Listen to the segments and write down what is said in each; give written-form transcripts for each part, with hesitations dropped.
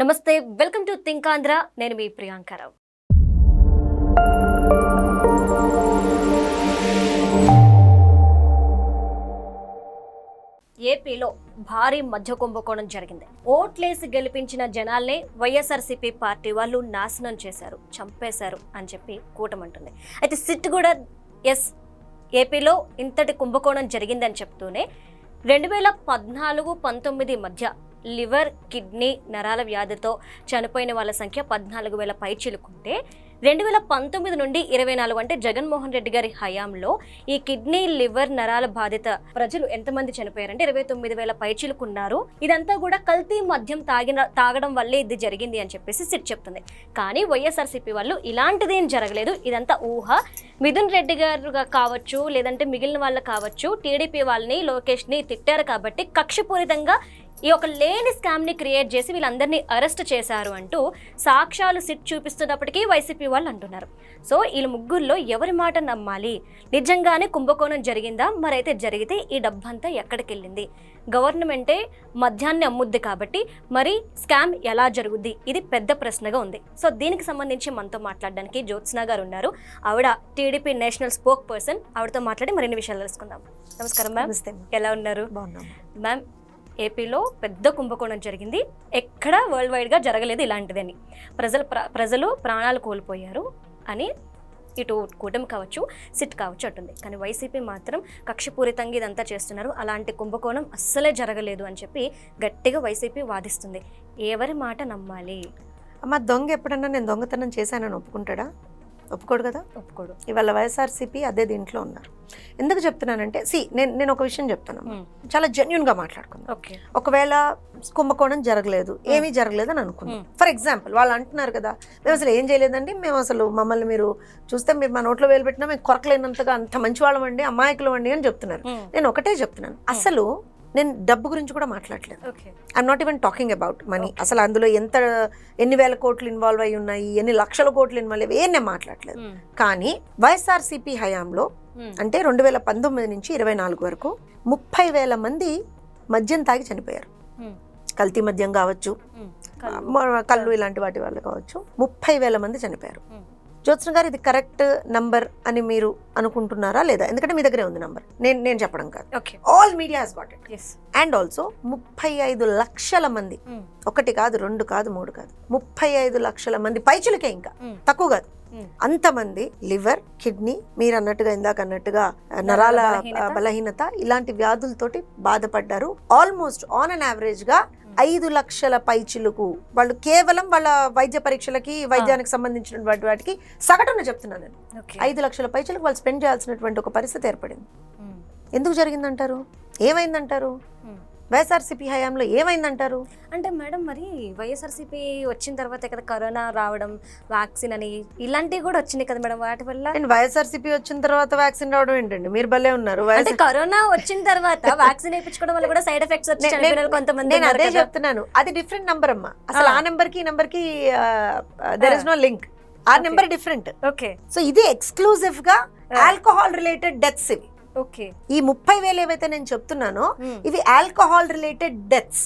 నమస్తే, welcome to think Andhra. నేను మీ ప్రియాంకరావు. ఏపీలో భారీ మధ్య కుంభకోణం జరిగింది. ఓట్లేసి గెలిపించిన జనాల్ని వైఎస్ఆర్సీపీ పార్టీ వాళ్ళు నాశనం చేశారు, చంపేశారు అని చెప్పి కూటమంటుంది. అయితే సిట్ కూడా ఏపీలో ఇంతటి కుంభకోణం జరిగిందని చెప్తూనే 2014-19 మధ్య లివర్, కిడ్నీ, నరాల వ్యాధితో చనిపోయిన వాళ్ళ సంఖ్య 14,000 పైచిలుకుంటే 2019 నుండి 24 అంటే జగన్మోహన్ రెడ్డి గారి హయాంలో ఈ కిడ్నీ, లివర్, నరాల బాధిత ప్రజలు ఎంతమంది చనిపోయారంటే 29,000 పైచిలుకున్నారు. ఇదంతా కూడా కల్తీ మద్యం తాగడం వల్లే ఇది జరిగింది అని చెప్పేసి సిట్ చెప్తుంది. కానీ వైఎస్ఆర్సీపీ వాళ్ళు ఇలాంటిదేం జరగలేదు, ఇదంతా ఊహ. మిథున్ రెడ్డి గారు కావచ్చు, లేదంటే మిగిలిన వాళ్ళు కావచ్చు, టీడీపీ వాళ్ళని, లోకేష్ని తిట్టారు కాబట్టి కక్షపూరితంగా ఈ ఒక లేని స్కామ్ ని క్రియేట్ చేసి వీళ్ళందరినీ అరెస్ట్ చేశారు అంటూ సాక్ష్యాలు సిట్ చూపిస్తున్నప్పటికీ వైసీపీ వాళ్ళు అంటున్నారు. సో వీళ్ళ ముగ్గురులో ఎవరి మాట నమ్మాలి? నిజంగానే కుంభకోణం జరిగిందా? మరైతే జరిగితే ఈ డబ్బంతా ఎక్కడికి వెళ్ళింది? గవర్నమెంటే మద్యాన్ని అమ్ముద్ది కాబట్టి మరి స్కామ్ ఎలా జరుగుద్ది? ఇది పెద్ద ప్రశ్నగా ఉంది. సో దీనికి సంబంధించి మనతో మాట్లాడడానికి జ్యోత్స్న గారు ఉన్నారు. ఆవిడ టీడీపీ నేషనల్ స్పోక్ పర్సన్. ఆవిడతో మాట్లాడి మరిన్ని విషయాలు తెలుసుకుందాం. నమస్కారం మ్యామ్. ఎలా ఉన్నారు? మ్యామ్, ఏపీలో పెద్ద కుంభకోణం జరిగింది. ఎక్కడ వరల్డ్ వైడ్గా జరగలేదు ఇలాంటిదని. ప్రజలు ప్రాణాలు కోల్పోయారు అని ఇటు కూటమి కావచ్చు, సిట్ కావచ్చు అంటుంది. కానీ వైసీపీ మాత్రం కక్షపూరితంగా ఇదంతా చేస్తున్నారు, అలాంటి కుంభకోణం అస్సలే జరగలేదు అని చెప్పి గట్టిగా వైసీపీ వాదిస్తుంది. ఎవరి మాట నమ్మాలి? అమ్మ, దొంగ ఎప్పుడన్నా నేను దొంగతనం చేశానని ఒప్పుకుంటాడా? ఒప్పుకోడు కదా. ఒప్పుకోడు. ఇవాళ వైఎస్ఆర్సీపీ అదే దీంట్లో ఉన్నారు. ఎందుకు చెప్తున్నానంటే నేను ఒక విషయం చెప్తాను, చాలా జెన్యున్గా మాట్లాడుకున్నాను. ఒకవేళ కుంభకోణం జరగలేదు, ఏమీ జరగలేదు అని అనుకున్నాం. ఫర్ ఎగ్జాంపుల్ వాళ్ళు అంటున్నారు కదా, మేము అసలు ఏం చేయలేదండి, మేము అసలు మమ్మల్ని మీరు చూస్తే మీరు మా నోట్లో వేలు పెట్టినా మేము కొరకలేనంతగా అంత మంచి వాళ్ళం అండి, అమాయకులు అండి అని చెప్తున్నారు. నేను ఒకటే చెప్తున్నాను, అసలు నేను డబ్బు గురించి కూడా మాట్లాడలేదు. I'm not even talking about money. అసలు అందులో ఎన్ని వేల కోట్లు ఇన్వాల్వ్ అయి ఉన్నాయి, ఎన్ని లక్షల కోట్లు ఇన్వాల్వ్ అయ్యి నేను మాట్లాడలేదు. కానీ వైఎస్ఆర్సీపీ హయాంలో అంటే 2019 నుంచి 24 వరకు 30,000 మంది మద్యం తాగి చనిపోయారు. కల్తీ మద్యం కావచ్చు, కళ్ళు ఇలాంటి వాటి వల్ల కావచ్చు, 30,000 మంది చనిపోయారు. జ్యోత్స్న గారు, ఇది కరెక్ట్ నంబర్ అని మీరు అనుకుంటున్నారా లేదా? ఎందుకంటే మీ దగ్గరే ఉంది నంబర్, నేను చెప్పడం కాదు. All media has got it. And also 35 లక్షల మంది, 1 కాదు, 2 కాదు, 3 కాదు, 35 లక్షల మంది పైచులకే, ఇంకా తక్కువ కాదు, అంతమంది లివర్, కిడ్నీ, మీరు అన్నట్టుగా ఇందాక అన్నట్టుగా నరాల బలహీనత ఇలాంటి వ్యాధులతోటి బాధపడ్డారు. ఆల్మోస్ట్ ఆన్ అన్ యావరేజ్ గా 5 లక్షల పైచిలకు వాళ్ళు కేవలం వాళ్ళ వైద్య పరీక్షలకి, వైద్యానికి సంబంధించినటువంటి వాటికి సగటున చెప్తున్నాను నేను, 5 లక్షల పైచిలకు వాళ్ళు స్పెండ్ చేయాల్సినటువంటి ఒక పరిస్థితి ఏర్పడింది. ఎందుకు జరిగిందంటారు? ఏమైందంటారు? వైఎస్ఆర్సీపీ హయాంలో ఏమైందంటారు? అంటే మేడం, మరి వైఎస్ఆర్సీపీ వచ్చిన తర్వాత కదా కరోనా రావడం, వ్యాక్సిన్ అని ఇలాంటివి కూడా వచ్చినాయి కదా మేడం, వాటి వల్ల. వైఎస్ఆర్సీపీ వచ్చిన తర్వాత వ్యాక్సిన్ రావడం ఏంటండి? మీరు భలే ఉన్నారు. అంటే కరోనా వచ్చిన తర్వాత వ్యాక్సిన్ వేయించుకోవడం వల్ల కూడా సైడ్ ఎఫెక్ట్స్ వచ్చి కొంతమంది. నేను అదే చెప్తున్నాను, అది డిఫరెంట్ నంబర్ అమ్మా. అసలు ఆ నెంబర్ కి ఈ నెంబర్ కి దేర్ ఇస్ నో లింక్. ఆ నెంబర్ డిఫరెంట్. ఓకే. సో ఇది ఎక్స్క్లూజివ్ గా ఆల్కహాల్ రిలేటెడ్ డెత్స్ ఇవి. ఓకే. ఈ 30,000 ఏవైతే నేను చెప్తున్నానో ఇవి ఆల్కహాల్ రిలేటెడ్ డెత్స్.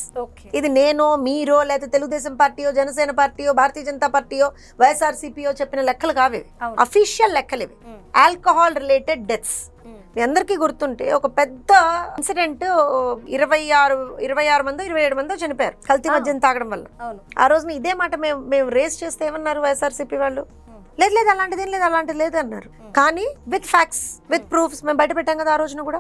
ఇది నేనో, మీరో, లేకపోతే తెలుగుదేశం పార్టీయో, జనసేన పార్టీయో, భారతీయ జనతా పార్టీయో, వైఎస్ఆర్సీపీయో చెప్పిన లెక్కలు కావేవి, అఫీషియల్ లెక్కలు ఇవి. Alcohol related deaths. మీ అందరికీ గుర్తుంటే ఒక పెద్ద ఇన్సిడెంట్, 26 మందో 27 మందో చనిపోయారు కల్తీ మద్యం తాగడం వల్ల. ఆ రోజున ఇదే మాట మేము రేస్ చేస్తే ఏమన్నారు వైఎస్ఆర్సీపీ వాళ్ళు? లేదు అలాంటిది ఏం లేదు, అలాంటిది లేదు అన్నారు. కానీ విత్ ఫ్యాక్ట్స్, విత్ ప్రూఫ్స్ మేము బయట పెట్టాం కదా ఆ రోజున కూడా.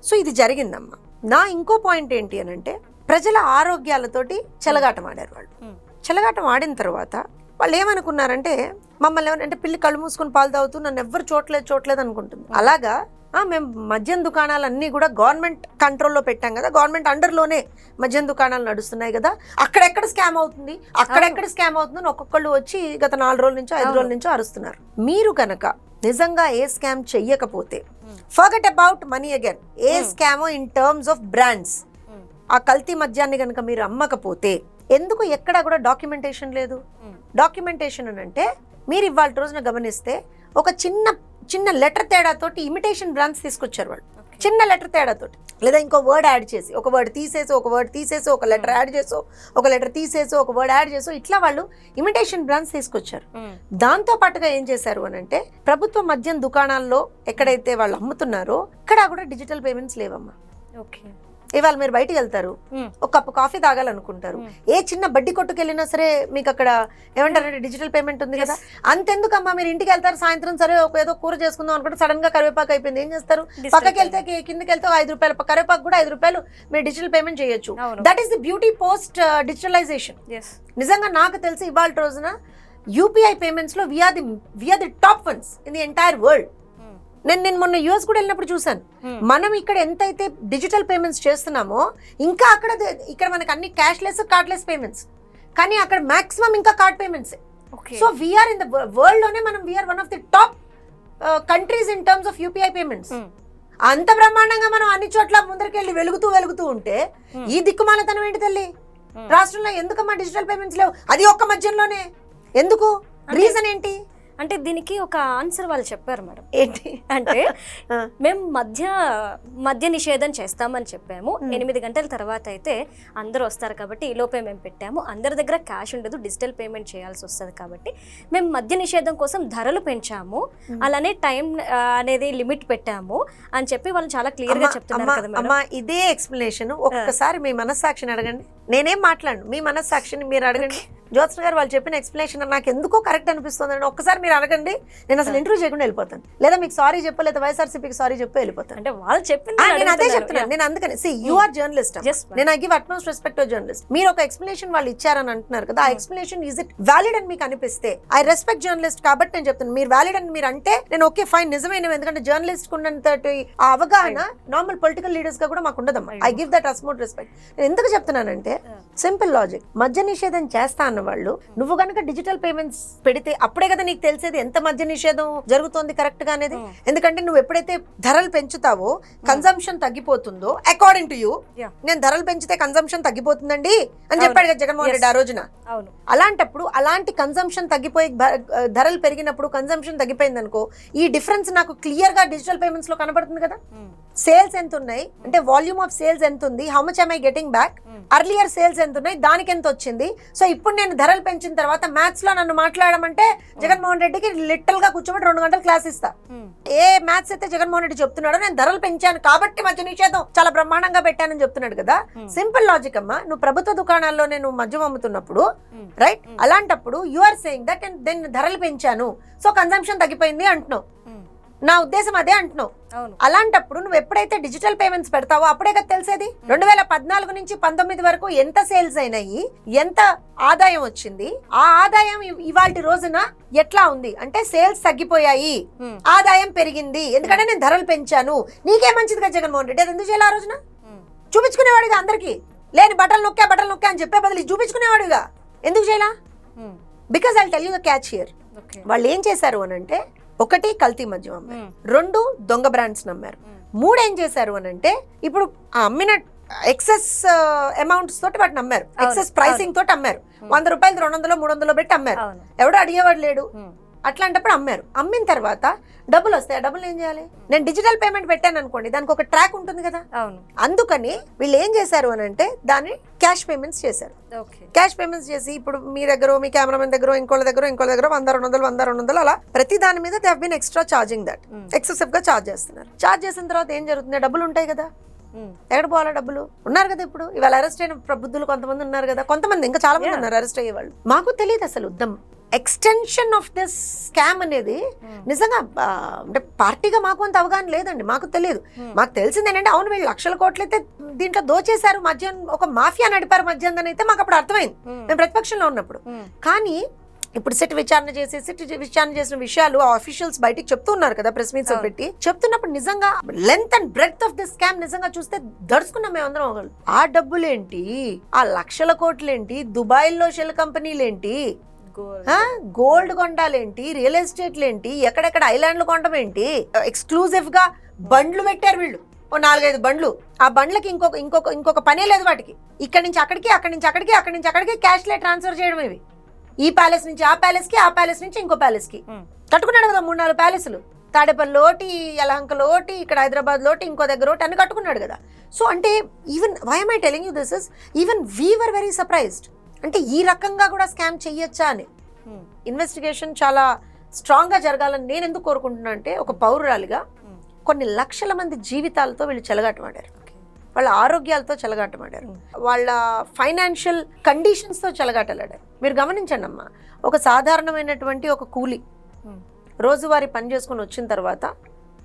సో ఇది జరిగిందమ్మా. నా ఇంకో పాయింట్ ఏంటి అని అంటే, ప్రజల ఆరోగ్యాలతోటి చెలగాటం ఆడారు వాళ్ళు. చెలగాటం ఆడిన తర్వాత వాళ్ళు ఏమనుకున్నారంటే, మమ్మల్ని ఏమంటే పిల్లి కళ్ళు మూసుకొని పాలు తాగుతూ నన్ను ఎవ్వరు చూడలేదు అనుకుంటుంది. అలాగా మేము మద్యం దుకాణాలన్నీ కూడా గవర్నమెంట్ కంట్రోల్లో పెట్టాం కదా, గవర్నమెంట్ అండర్లోనే మద్యం దుకాణాలు నడుస్తున్నాయి కదా, అక్కడెక్కడ స్కామ్ అవుతుంది అని ఒక్కొక్కళ్ళు వచ్చి గత 4 రోజుల నుంచో 5 రోజుల నుంచో అరుస్తున్నారు. మీరు కనుక నిజంగా ఏ స్కామ్ చెయ్యకపోతే, ఫర్గెట్ అబౌట్ మనీ అగైన్, ఏ స్కామో ఇన్ టర్మ్స్ ఆఫ్ బ్రాండ్స్, ఆ కల్తీ మద్యాన్ని కనుక మీరు అమ్మకపోతే ఎందుకు ఎక్కడా కూడా డాక్యుమెంటేషన్ లేదు? డాక్యుమెంటేషన్ అని అంటే, మీరు ఇవాళ రోజున గమనిస్తే ఒక చిన్న లెటర్ తేడాతోటి ఇమిటేషన్ బ్రాండ్స్ తీసుకొచ్చారు వాళ్ళు. చిన్న లెటర్ తేడాతోటి, లేదా ఇంకో వర్డ్ యాడ్ చేసి, ఒక వర్డ్ తీసేసి ఒక వర్డ్ తీసేసి, ఒక లెటర్ యాడ్ చేసో ఒక లెటర్ తీసేసి, ఒక వర్డ్ యాడ్ చేసో, ఇట్లా వాళ్ళు ఇమిటేషన్ బ్రాండ్స్ తీసుకొచ్చారు. దాంతో పాటుగా ఏం చేశారు అని అంటే ప్రభుత్వ మద్యం దుకాణాల్లో ఎక్కడైతే వాళ్ళు అమ్ముతున్నారో ఇక్కడ కూడా డిజిటల్ పేమెంట్స్ లేవమ్మా. ఓకే. ఇవాళ మీరు బయటికి వెళ్తారు, ఒక కప్పు కాఫీ తాగాలనుకుంటారు, ఏ చిన్న బడ్డీ కొట్టుకు వెళ్ళినా సరే మీకు అక్కడ ఏమంటారంటే డిజిటల్ పేమెంట్ ఉంది కదా. అంతెందుకమ్మా, మీరు ఇంటికి వెళ్తారు సాయంత్రం, సరే ఒక ఏదో కూర చేసుకుందాం అనుకుంటే సడన్ గా కరివేపాకు అయిపోయింది, ఏం చేస్తారు? పక్కకి వెళ్తే కిందకి వెళ్తే 5 రూపాయలు కరివేపాకు కూడా 5 రూపాయలు మీరు డిజిటల్ పేమెంట్ చేయొచ్చు. That is the beauty post digitalisation. నిజంగా నాకు తెలిసి ఇవాళ రోజున యూపీఐ పేమెంట్స్ లో we're the top ones in the entire world. నేను మొన్న యూఎస్ కూడా వెళ్ళినప్పుడు చూసాను, మనం ఇక్కడ ఎంతైతే డిజిటల్ పేమెంట్స్ చేస్తున్నామో ఇంకా ఇక్కడ మనకి అన్ని క్యాష్లెస్ కార్డ్లెస్ పేమెంట్స్, కానీ అక్కడ మాక్సిమం ఇంకా card payments. So we're in the world లోనే మనం we're one of the top countries in terms of UPI payments. అంత బ్రహ్మాండంగా మనం అన్ని చోట్ల ముందరికెళ్ళి వెలుగుతూ ఉంటే ఈ దిక్కుమాలతనం ఏంటి తల్లి? రాష్ట్రంలో ఎందుకమ్మా డిజిటల్ పేమెంట్స్ లేవు? అది ఒక్క మధ్యంలోనే ఎందుకు? రీజన్ ఏంటి అంటే దీనికి ఒక ఆన్సర్ వాళ్ళు చెప్పారు మేడం. ఏంటి అంటే మేము మద్య నిషేధం చేస్తామని చెప్పాము, 8 గంటల తర్వాత అయితే అందరూ వస్తారు కాబట్టి ఈ లోపే మేము పెట్టాము, అందరి దగ్గర క్యాష్ ఉండదు, డిజిటల్ పేమెంట్ చేయాల్సి వస్తుంది కాబట్టి మేము మద్య నిషేధం కోసం ధరలు పెంచాము, అలానే టైం అనేది లిమిట్ పెట్టాము అని చెప్పి వాళ్ళు చాలా క్లియర్ గా చెప్తున్నారు కదా మేడం. అమ్మా ఇదే ఎక్స్ప్లెనేషన్ ఒక్కసారి మీ మనస్సాక్షిని అడగండి. నేనేం మాట్లాడు, మీ మనస్సాక్షిని మీరు అడగండి. జ్యోత్స్న గారు వాళ్ళు చెప్పిన ఎక్స్ప్లెనేషన్ నాకు ఎందుకో కరెక్ట్ అనిపిస్తుంది అని ఒక్కసారి మీరు అడగండి. నేను అసలు ఇంటర్వ్యూ చేయకుండా వెళ్ళిపోతాను, లేదా మీకు సారీ చెప్ప, లేదా వైఎస్ఆర్సీపీకి సారీ చెప్పి వెళ్ళిపోతాను. అంటే వాళ్ళు చెప్పింది నేను అదే చెప్తున్నాను. నేను అందుకని యు ఆర్ జర్నలిస్ట్, నేను I give utmost respect to journalist. మీరు ఒక ఎక్స్ప్లెనేషన్ వాళ్ళు ఇచ్చారని అంటున్నారు కదా, ఆ ఎక్స్ప్లెనేషన్ ఈజ్ ఇట్ వ్యాలిడ్ అని మీకు అనిపిస్తే ఐ రెస్పెక్ట్ జర్నలిస్ట్ కాబట్టి నేను చెప్తాను. మీరు వ్యాలిడ్ అని మీరు అంటే నేను ఓకే ఫైన్, నిజమైన, ఎందుకంటే జర్నలిస్ట్ ఉన్నంతటి ఆ అవగాహన నార్మల్ పొలిటికల్ లీడర్స్ గా కూడా మాకు ఉండదమ్మా. I give that utmost respect. నేను ఎందుకు చెప్తున్నానంటే సింపుల్ లాజిక్, మద్య నిషేధం చేస్తా అన్న వాళ్ళు నువ్వు కనుక డిజిటల్ పేమెంట్స్ పెడితే అప్పుడే కదా నీకు తెలిసేది ఎంత మద్య నిషేధం జరుగుతోంది కరెక్ట్ గా అనేది. ఎందుకంటే నువ్వు ఎప్పుడైతే ధరలు పెంచుతావో కన్సంప్షన్ తగ్గిపోతుందో, అకార్డింగ్ టు యూ నేను ధరలు పెంచితే కన్సంప్షన్ తగ్గిపోతుందండి అని చెప్పాడు కదా జగన్మోహన్ రెడ్డి ఆ రోజున. అలాంటప్పుడు అలాంటి కన్సంప్షన్ తగ్గిపోయి ధరలు పెరిగినప్పుడు కన్సంప్షన్ తగ్గిపోయింది అనుకో, ఈ డిఫరెన్స్ నాకు క్లియర్ గా డిజిటల్ పేమెంట్స్ లో కనబడుతుంది కదా. సేల్స్ ఎంత ఉన్నాయి అంటే వాల్యూమ్ ఆఫ్ సేల్స్ ఎంత ఉంది, how much am I getting back, earlier sales ఎంత ఉన్నాయి, దానికి ఎంత వచ్చింది. సో ఇప్పుడు నేను ధరలు పెంచిన తర్వాత మ్యాథ్స్ లో నన్ను మాట్లాడమంటే జగన్మోహన్ రెడ్డికి లిటరల్ గా కూర్చోబెట్టి 2 గంటలు క్లాస్ ఇస్తా. ఏ మ్యాథ్స్ అయితే జగన్మోహన్ రెడ్డి చెప్తున్నాడో నేను ధరలు పెంచాను కాబట్టి మద్య నిషేధం చాలా బ్రహ్మాండంగా పెట్టానని చెప్తున్నాడు కదా. సింపుల్ లాజిక్ అమ్మా, నువ్వు ప్రభుత్వ దుకాణాల్లో నేను మద్యం అమ్ముతున్నప్పుడు రైట్, అలాంటప్పుడు యు ఆర్ సేయింగ్ దట్ నేను ధరలు పెంచాను సో కన్సంప్షన్ తగ్గిపోయింది అంటున్నావు. నా ఉద్దేశం అదే అంటున్నావు. అలాంటప్పుడు నువ్వు ఎప్పుడైతే డిజిటల్ పేమెంట్స్ పెడతావో అప్పుడే కదా తెలిసేది 2014 నుంచి 19 వరకు ఎంత సేల్స్ అయినాయి, ఎంత ఆదాయం వచ్చింది, ఆ ఆదాయం ఇవాళ రోజున ఎట్లా ఉంది అంటే సేల్స్ తగ్గిపోయాయి, ఆదాయం పెరిగింది, ఎందుకంటే నేను ధరలు పెంచాను. నీకే మంచిది కదా జగన్మోహన్ రెడ్డి, అది ఎందుకు చేయాలి ఆ రోజున? చూపించుకునేవాడిగా అందరికి, లేని బట్టలు నొక్కా అని చెప్పే బదులు చూపించుకునేవాడుగా ఎందుకు చేయాలా? Because I tell you the catch here. వాళ్ళు ఏం చేశారు అని అంటే, 1 కల్తీ మద్యం అమ్మారు, 2 దొంగ బ్రాండ్స్ నమ్మారు, 3 ఏం చేశారు అని అంటే ఇప్పుడు అమ్మిన ఎక్సెస్ అమౌంట్స్ తోటి వాటిని అమ్మారు, ఎక్సెస్ ప్రైసింగ్ తోటి అమ్మారు, 100 రూపాయలు 200 300 పెట్టి అమ్మారు, ఎవడో అడిగేవాడు లేడు. అట్లాంటప్పుడు అమ్మారు. అమ్మిన తర్వాత డబ్బులు వస్తాయి, ఆ డబ్బులు ఏం చేయాలి? నేను డిజిటల్ పేమెంట్ పెట్టాను అనుకోండి, దానికి ఒక ట్రాక్ ఉంటుంది కదా. అందుకని వీళ్ళు ఏం చేశారు అని అంటే దాన్ని క్యాష్ పేమెంట్స్ చేశారు. క్యాష్ పేమెంట్స్ చేసి ఇప్పుడు మీ దగ్గర, మీ కెమెరామెన్ దగ్గర, ఇంకోళ్ళ దగ్గర 100 200 అలా ప్రతి దాని మీద they have been extra charging that, excessive గా చార్జ్ చేస్తున్నారు. చార్జ్ చేసిన తర్వాత ఏం జరుగుతుంది? డబ్బులు ఉంటాయి కదా, ఎక్కడ పోవాలా డబ్బులు? ఉన్నారు కదా ఇప్పుడు ఇవాళ అరెస్ట్ అయిన ప్రబుద్ధులు కొంతమంది ఉన్నారు కదా, కొంతమంది ఇంకా చాలా మంది ఉన్నారు అరెస్ట్ అయ్యే వాళ్ళు. మాకు తెలియదు అసలు ఎక్స్టెన్షన్ ఆఫ్ దిస్ స్కామ్ అనేది నిజంగా అంటే పార్టీగా మాకు అంత అవగాహన లేదండి, మాకు తెలియదు. మాకు తెలిసింది ఏంటంటే అవును వీళ్ళు లక్షల కోట్లు అయితే దీంట్లో దోచేశారు, మద్యం ఒక మాఫియా నడిపారు మద్యం అని అయితే మాకు అప్పుడు అర్థమైంది మేము ప్రతిపక్షంలో ఉన్నప్పుడు. కానీ ఇప్పుడు సిట్ విచారణ చేసిన విషయాలు ఆఫీషియల్స్ బయటికి చెప్తూ ఉన్నారు కదా, ప్రెస్ మీట్స్ పెట్టి చెప్తున్నప్పుడు నిజంగా length and breadth of the scam నిజంగా చూస్తే దడుచుకున్నాం మేమందరం. ఆ డబ్బులేంటి, ఆ లక్షల కోట్లేంటి, దుబాయ్ లో షెల్ కంపెనీలేంటి, గోల్డ్ కొండాలేంటి, రియల్ ఎస్టేట్లేంటి, ఎక్కడెక్కడ ఐలాండ్లు కొనడం ఏంటి, ఎక్స్క్లూజివ్ గా బండ్లు పెట్టారు వీళ్ళు, 4-5 బండ్లు. ఆ బండ్లకి ఇంకొక పనే లేదు వాటికి. ఇక్కడి నుంచి అక్కడికి, అక్కడి నుంచి అక్కడికి, అక్కడి నుంచి అక్కడికి క్యాష్లే ట్రాన్స్ఫర్ చేయడం. ఇవి ఈ ప్యాలెస్ నుంచి ఆ ప్యాలెస్ కి, ఆ ప్యాలెస్ నుంచి ఇంకో ప్యాలెస్ కి కట్టుకున్నాడు కదా 3-4 ప్యాలెస్లు. తాడేపల్లి ఒకటి, యలహంకలో ఒకటి, ఇక్కడ హైదరాబాద్ లోటి, ఇంకో దగ్గర ఒకటి అన్ని కట్టుకున్నాడు కదా. సో అంటే even why am I telling you this is even we were very surprised. అంటే ఈ రకంగా కూడా స్కామ్ చెయ్యొచ్చా అని. ఇన్వెస్టిగేషన్ చాలా స్ట్రాంగ్గా జరగాలని నేను ఎందుకు కోరుకుంటున్నా అంటే, ఒక పౌరురాలిగా కొన్ని లక్షల మంది జీవితాలతో వీళ్ళు చెలగాటమాడారు, వాళ్ళ ఆరోగ్యాలతో చెలగాటమాడారు, వాళ్ళ ఫైనాన్షియల్ కండిషన్స్తో చెలగాటలాడారు. మీరు గమనించండి అమ్మా, ఒక సాధారణమైనటువంటి ఒక కూలి రోజువారీ పని చేసుకుని వచ్చిన తర్వాత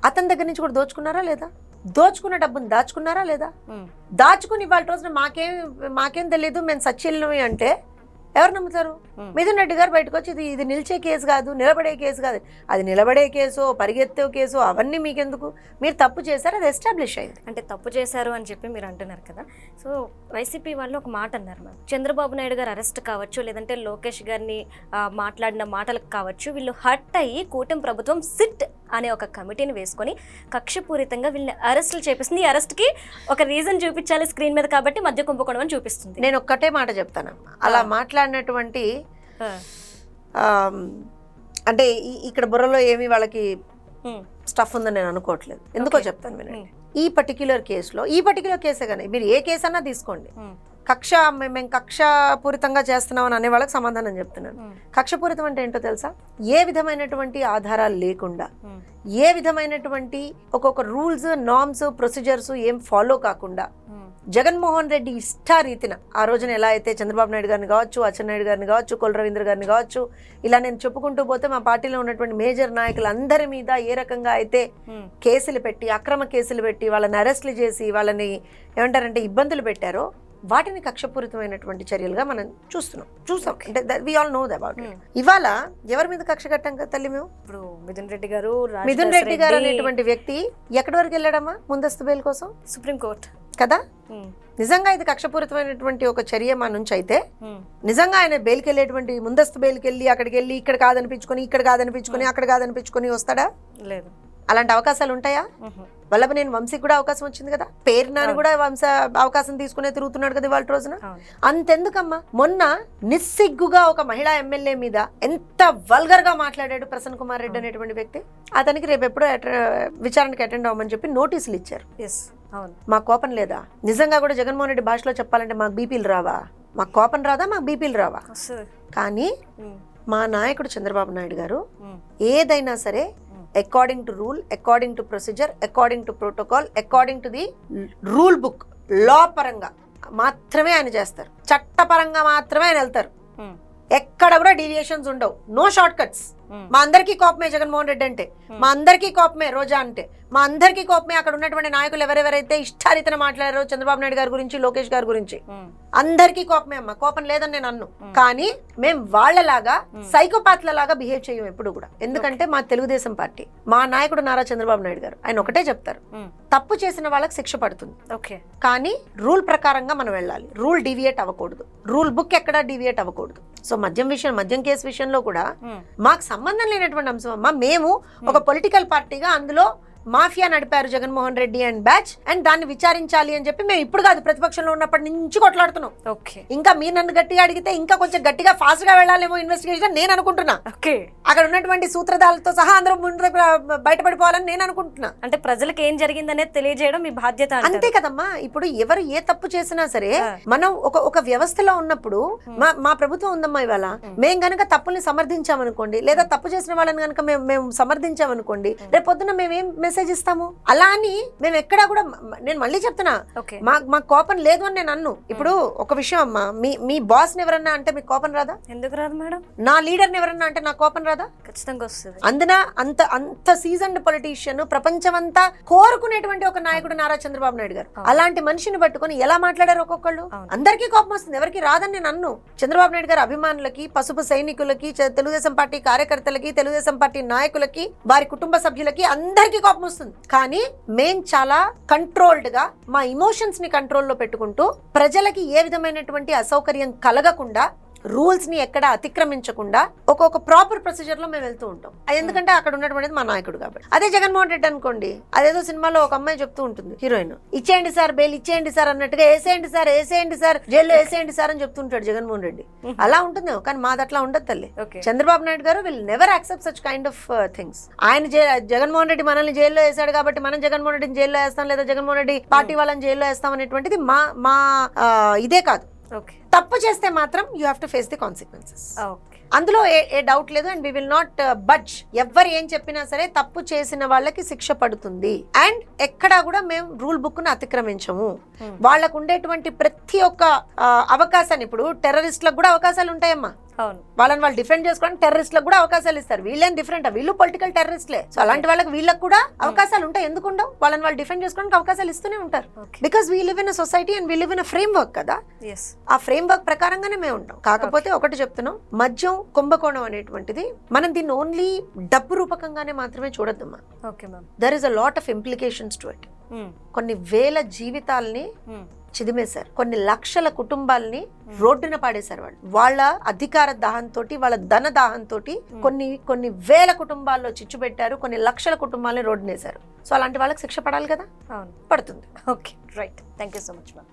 అతని దగ్గర నుంచి కూడా దోచుకున్నారా లేదా? దోచుకున్న డబ్బును దాచుకున్నారా లేదా? దాచుకుని ఇవాళ రోజున మాకేం తెలియదు, మేము సచ్చిల్నవి అంటే ఎవరు నమ్ముతారు? మిథున్ రెడ్డి గారు బయటకు వచ్చి ఇది నిలిచే కేసు కాదు, నిలబడే కేసు కాదు. అది నిలబడే కేసు, పరిగెత్తే కేసు, అవన్నీ మీకెందుకు? మీరు తప్పు చేశారు, అది ఎస్టాబ్లిష్ అయింది. అంటే తప్పు చేశారు అని చెప్పి మీరు అంటున్నారు కదా. సో వైసీపీ వాళ్ళు ఒక మాట అన్నారు మ్యామ్, చంద్రబాబు నాయుడు గారు అరెస్ట్ కావచ్చు, లేదంటే లోకేష్ గారిని మాట్లాడిన మాటలకు కావచ్చు, వీళ్ళు హర్ట్ అయ్యి కూటమి ప్రభుత్వం సిట్ అనే ఒక కమిటీని వేసుకొని కక్షపూరితంగా వీళ్ళని అరెస్టులు చేపిస్తుంది. ఈ అరెస్ట్కి ఒక రీజన్ చూపించాలి స్క్రీన్ మీద కాబట్టి మధ్య కుంభకోణం అని చూపిస్తుంది. నేను ఒక్కటే మాట చెప్తాను, అలా మాట్లాడినటువంటి అంటే ఇక్కడ బుర్రలో ఏమి వాళ్ళకి స్టఫ్ ఉందని నేను అనుకోవట్లేదు. ఎందుకో చెప్తాను వినండి. ఈ పర్టిక్యులర్ కేసే కానీ మీరు ఏ కేసు అన్నా తీసుకోండి, మేము కక్షపూరితంగా చేస్తున్నాం అని అనే వాళ్ళకి సమాధానం చెప్తున్నాను. కక్షపూరితం అంటే ఏంటో తెలుసా? ఏ విధమైనటువంటి ఆధారాలు లేకుండా, ఏ విధమైనటువంటి ఒక్కొక్క రూల్స్, నార్మ్స్, ప్రొసీజర్స్ ఏం ఫాలో కాకుండా జగన్మోహన్ రెడ్డి ఇష్టారీతిన ఆ రోజున ఎలా అయితే చంద్రబాబు నాయుడు గారిని కావచ్చు, అచ్చెన్నాయుడు గారిని కావచ్చు, కొల్లు రవీంద్ర గారిని కావచ్చు, ఇలా నేను చెప్పుకుంటూ పోతే మా పార్టీలో ఉన్నటువంటి మేజర్ నాయకులందరి మీద ఏ రకంగా అయితే కేసులు పెట్టి, అక్రమ కేసులు పెట్టి, వాళ్ళని అరెస్టులు చేసి, వాళ్ళని ఏమంటారంటే ఇబ్బందులు పెట్టారో, వాటిని కక్షపూరితమైనటువంటి చర్యలుగా మనం చూసాం. అంటే we all know about it. ఇవాళ ఎవరి మీద కక్ష కట్టాం కదా తల్లి మేము? ఇప్పుడు మిథున్ రెడ్డి గారు అనేటువంటి వ్యక్తి ఎక్కడి వరకు వెళ్ళాడమ్మా ముందస్తు బెయిల్ కోసం? సుప్రీంకోర్టు కదా. నిజంగా ఇది కక్షపూరితమైనటువంటి ఒక చర్య మా నుంచి అయితే, నిజంగా ఆయన బెయిల్కి వెళ్ళేటువంటి ముందస్తు బెయిల్కి వెళ్ళి అక్కడికి వెళ్ళి ఇక్కడ కాదనిపించుకొని అక్కడ కాదనిపించుకొని వస్తాడా? లేదు. అలాంటి అవకాశాలు ఉంటాయా? వల్లభనేని వంశీకి కూడా అవకాశం వచ్చింది కదా, పేరు నాని కూడా అవకాశం తీసుకునే తిరుగుతున్నాడు కదా ఇవాళ రోజున. అంతెందుకమ్మా, మొన్న నిస్సిగ్గుగా ఒక మహిళా ఎమ్మెల్యే మీద ఎంత వల్గర్ గా మాట్లాడాడు ప్రసన్న కుమార్ రెడ్డి అనేటువంటి వ్యక్తి. అతనికి రేపు ఎప్పుడో విచారణకి అటెండ్ అవ్వమని చెప్పి నోటీసులు ఇచ్చారు. మాకు కోపం లేదా? నిజంగా కూడా జగన్మోహన్ రెడ్డి భాషలో చెప్పాలంటే మాకు బీపీలు రావా? మాకు కోపం రాదా? మాకు బీపీలు రావా? కానీ మా నాయకుడు చంద్రబాబు నాయుడు గారు ఏదైనా సరే according to rule, according to procedure, according to protocol, according to the rule book, law పరంగా మాత్రమే ఆయన చేస్తారు, చట్టపరంగా మాత్రమే ఆయన వెళ్తారు. ఎక్కడ కూడా డీవియేషన్స్ ఉండవు, నో షార్ట్ కట్స్. మా అందరికీ కోపమే జగన్మోహన్ రెడ్డి అంటే, మా అందరికీ కోపమే రోజా అంటే, మా అందరికీ కోపమే అక్కడ ఉన్నటువంటి నాయకులు ఎవరెవరైతే ఇష్టారీతన మాట్లాడారో చంద్రబాబు నాయుడు గారి గురించి, లోకేష్ గారి గురించి, అందరికీ కోపమే అమ్మ. కోపం లేదని నేను అన్ను, కానీ మేము వాళ్ళలాగా సైకోపాత్ల లాగా బిహేవ్ చేయం ఎప్పుడు కూడా. ఎందుకంటే మా తెలుగుదేశం పార్టీ, మా నాయకుడు నారా చంద్రబాబు నాయుడు గారు ఆయన ఒకటే చెప్తారు, తప్పు చేసిన వాళ్ళకి శిక్ష పడుతుంది, కానీ రూల్ ప్రకారంగా మనం వెళ్ళాలి, రూల్ డీవియేట్ అవ్వకూడదు, రూల్ బుక్ ఎక్కడా డీవియేట్ అవ్వకూడదు. సో మద్యం కేసు విషయంలో కూడా మాకు సంబంధం లేనటువంటి అంశం అమ్మా. మేము ఒక పొలిటికల్ పార్టీగా అందులో మాఫియా నడిపారు Jaganmohan Reddy and batch, and దాన్ని విచారించాలి అని చెప్పి మేము ఇప్పుడు కాదు, ప్రతిపక్షంలో ఉన్నప్పటి నుంచి కొట్లాడుతున్నాం. ఇంకా మీరు నన్ను గట్టిగా అడిగితే ఇంకా కొంచెం గట్టిగా ఫాస్ట్ గా వెళ్ళాలేమో ఇన్వెస్టిగేషన్ నేను అనుకుంటున్నా. అక్కడ ఉన్నటువంటి సూత్రధారులతో సహా అందరూ ముందు బయటపడిపోవాలని నేను అనుకుంటున్నా. అంటే ప్రజలకు ఏం జరిగిందనేది తెలియజేయడం మీ బాధ్యత. అంతే కదమ్మా. ఇప్పుడు ఎవరు ఏ తప్పు చేసినా సరే మనం ఒక వ్యవస్థలో ఉన్నప్పుడు, మా ప్రభుత్వం ఉందమ్మా ఇవాళ, మేము గనక తప్పుల్ని సమర్థించామనుకోండి, లేదా తప్పు చేసిన వాళ్ళని కనుక మేము సమర్థించామనుకోండి, రేపు పొద్దున మేమేం మెసేజ్ ఇస్తాము? అలా అని మేము ఎక్కడా కూడా, నేను మళ్ళీ చెప్తున్నా, మా కోపం లేదు అని నేను అన్ను. ఇప్పుడు ఒక విషయం అమ్మా, మీ బాస్ ని ఎవరన్నా అంటే మీకు కోపం రాదా? ఎందుకు రాదు మేడం? నా లీడర్ ని ఎవరన్నా అంటే నాకు కోపం రాదా? ఖచ్చితంగా వస్తుంది. అందున అంత సీజన్డ్ పొలిటీషియన్, ప్రపంచం అంతా కోరుకునేటువంటి ఒక నాయకుడు నారా చంద్రబాబు నాయుడు గారు. అలాంటి మనిషిని పట్టుకొని ఎలా మాట్లాడారు ఒక్కొక్కళ్ళు? అందరికీ కోపం వస్తుంది, ఎవరికి రాదని నేను అన్ను. చంద్రబాబు నాయుడు గారు అభిమానులకి, పసుపు సైనికులకి, తెలుగుదేశం పార్టీ కార్యకర్తలకి, తెలుగుదేశం పార్టీ నాయకులకి, వారి కుటుంబ సభ్యులకి అందరికీ కోపం వస్తుంది. కానీ మేం చాలా కంట్రోల్డ్ గా మా ఇమోషన్స్ ని కంట్రోల్లో పెట్టుకుంటూ ప్రజలకి ఏ విధమైనటువంటి అసౌకర్యం కలగకుండా రూల్స్ ని ఎక్కడ అతిక్రమించకుండా ఒక ప్రాపర్ ప్రొసీజర్ లో మేము వెళ్తూ ఉంటాం. అది ఎందుకంటే అక్కడ ఉన్నటువంటిది మా నాయకుడు కాబట్టి. అదే జగన్మోహన్ రెడ్డి అనుకోండి, అదేదో సినిమాలో ఒక అమ్మాయి చెప్తూ ఉంటుంది, హీరోయిన్, ఇచ్చేయండి సార్ బెయిల్, ఇచ్చేయండి సార్ అన్నట్టుగా, వేసేయండి సార్ జైల్లో వేసేయండి సార్ అని చెప్తుంటాడు జగన్మోహన్ రెడ్డి. అలా ఉంటుంది, కానీ మాది అట్లా ఉండదు తల్లి. చంద్రబాబు నాయుడు గారు will never accept such kind of things. ఆయన జగన్మోహన్ రెడ్డి మనల్ని జైల్లో వేసాడు కాబట్టి మనం జగన్మోహన్ రెడ్డిని జైల్లో వేస్తాం, లేదా జగన్మోహన్ రెడ్డి పార్టీ వాళ్ళని జైల్లో వేస్తాం అనేటువంటిది మా ఇదే కాదు. తప్పు చేస్తే మాత్రం you have to face the consequences. అందులో ఏ డౌట్ లేదు. And we will not budge. ఎవ్వరు ఏం చెప్పినా సరే తప్పు చేసిన వాళ్ళకి శిక్ష పడుతుంది. అండ్ ఎక్కడా కూడా మేము రూల్ బుక్ ను అతిక్రమించము. వాళ్ళకు ఉండేటువంటి ప్రతి ఒక్క అవకాశాన్ని, ఇప్పుడు టెర్రరిస్టులకు కూడా అవకాశాలు ఉంటాయమ్మా. వాళ్ళని వాళ్ళు డిఫెండ్ చేసుకోవడానికి టెర్రరిస్టులకు కూడా అవకాశాలు ఇస్తారు. వీళ్ళేం డిఫరెంట్, వీళ్ళు పొలిటికల్ టెర్రరిస్ట్లే. సో అలాంటి వీళ్ళకి కూడా అవకాశాలు ఉంటాయి. ఎందుకు ఉండవు? వాళ్ళని వాళ్ళు డిఫెండ్ చేసుకోవడానికి అవకాశాలు ఇస్తూనే ఉంటారు. Because we live in a society and we live in a frame work కదా. ఆ ఫ్రేమ్ వర్క్ ప్రకారంగానే మేము ఉంటాం. కాకపోతే ఒకటి చెప్తున్నాం, మద్యం కుంభకోణం అనేటువంటిది మనం దీన్ని ఓన్లీ డబ్బు రూపకంగానే మాత్రమే చూడొద్దమ్మా. There is a lot of implications to it. కొన్ని వేల జీవితాల్ని చిదిమేశారు, కొన్ని లక్షల కుటుంబాలని రోడ్డున పాడేశారు. వాళ్ళ అధికార దాహంతో, వాళ్ళ ధన దాహంతో కొన్ని వేల కుటుంబాల్లో చిచ్చు పెట్టారు, కొన్ని లక్షల కుటుంబాలని రోడ్డునేశారు. సో అలాంటి వాళ్ళకి శిక్ష పడాలి కదా, పడుతుంది. Okay, right. Thank you so much ma'am.